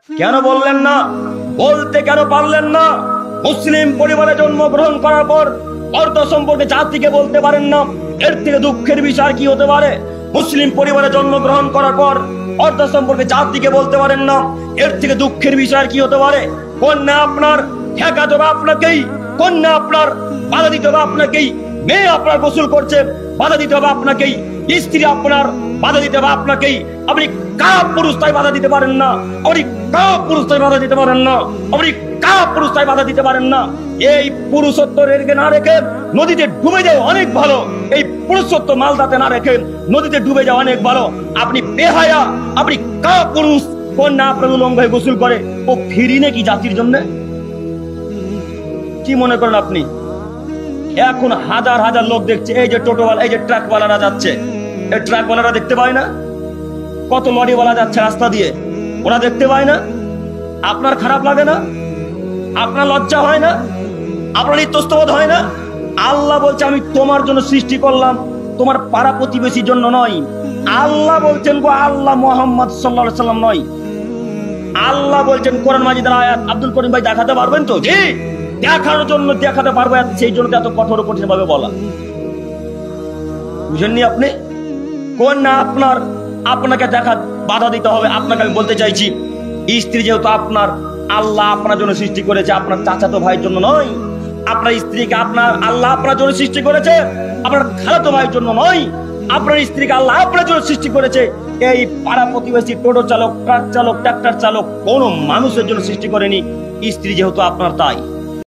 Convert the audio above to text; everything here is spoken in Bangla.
কেন বললেন না? বলতে কেন পারলেন না? মুসলিম পরিবারে জন্মগ্রহণ করার পর অর্থ সম্পর্কে জাতিকে বলতে পারেন না? এর থেকে দুঃখের বিষয় কি হতে পারে? মুসলিম পরিবারে জন্মগ্রহণ করার পর অর্থ সম্পর্কে জাতিকে বলতে পারেন না, এর থেকে দুঃখের বিষয় কি হতে পারে? কন্যা আপনার ঠেকা দেবে আপনাকেই, কন্যা আপনার বাধা দিতে হবে আপনাকেই, মেয়ে আপনার গোসল করছে বাধা দিতে হবে আপনাকেই, স্ত্রী আপনার বাধা দিতে হবে আপনাকেই। আপনি কাপ পুরুষ তাই বাধা দিতে পারেন না, আপনি কাপ পুরুষ তাই বাধা দিতে পারেন না, আপনি কাপ পুরুষ তাই বাধা দিতে পারেন না। এই পুরুষত্ব রেখে না রেখে নদীতে ডুবে যায় অনেক ভালো, এই পুরুষত্ব মালদাতে না রেখে নদীতে ডুবে যাওয়া অনেক ভালো। আপনি বেহায়া, আপনি কাপ পুরুষ, কন্যা আপনার উলঙ্গ হয়ে গোসল করে, ও ফিরি নাকি জাতির জন্য? কি মনে করেন আপনি? এখন হাজার হাজার লোক দেখছে, এই যে টোটোওয়ালা, এই যে ট্রাকওয়ালারা যাচ্ছে, এই ট্রাকওয়ালারা দেখতে পায় না? কত লরিওয়ালা যাচ্ছে রাস্তা দিয়ে, ওরা দেখতে পায় না? আপনার খারাপ লাগে না? আপনার লজ্জা হয় না? আপনার ইতস্তবোধ হয় না? আল্লাহ বলছে আমি তোমার জন্য সৃষ্টি করলাম, তোমার পাড়া প্রতিবেশীর জন্য নয়। আল্লাহ বলছেন গো, আল্লাহ মুহাম্মদ সাল্লাল্লাহু আলাইহি সাল্লাম নয়। আল্লাহ বলছেন কোরআন মাজিদের আয়াত, আব্দুল করিম ভাই দেখাতে পারবেন তো? জি, দেখানোর জন্য দেখাতে পারবো, সেই জন্য এত কঠোর কঠিন ভাবে বলা। বুঝেননি আপনি? কোন না আপনার, আপনাকে দেখা বাধা দিতে হবে? আপনাকে আমি বলতে চাইছি, স্ত্রী যেহেতু আপনার, আল্লাহ আপনার জন্য সৃষ্টি করেছে, আপনার চাচাতো ভাইয়ের জন্য নয়। আপনার স্ত্রীকে আপনার আল্লাহ আপনার জন্য সৃষ্টি করেছে, আপনার খালাতো ভাইয়ের জন্য নয়। আপনার স্ত্রীকে আল্লাহ আপনার জন্য সৃষ্টি করেছে, এই পাড়া প্রতিবেশী, টোটো চালক, ট্রাক চালক, ট্রাক্টর চালক, কোন মানুষের জন্য সৃষ্টি করেনি। স্ত্রী যেহেতু আপনার, তাই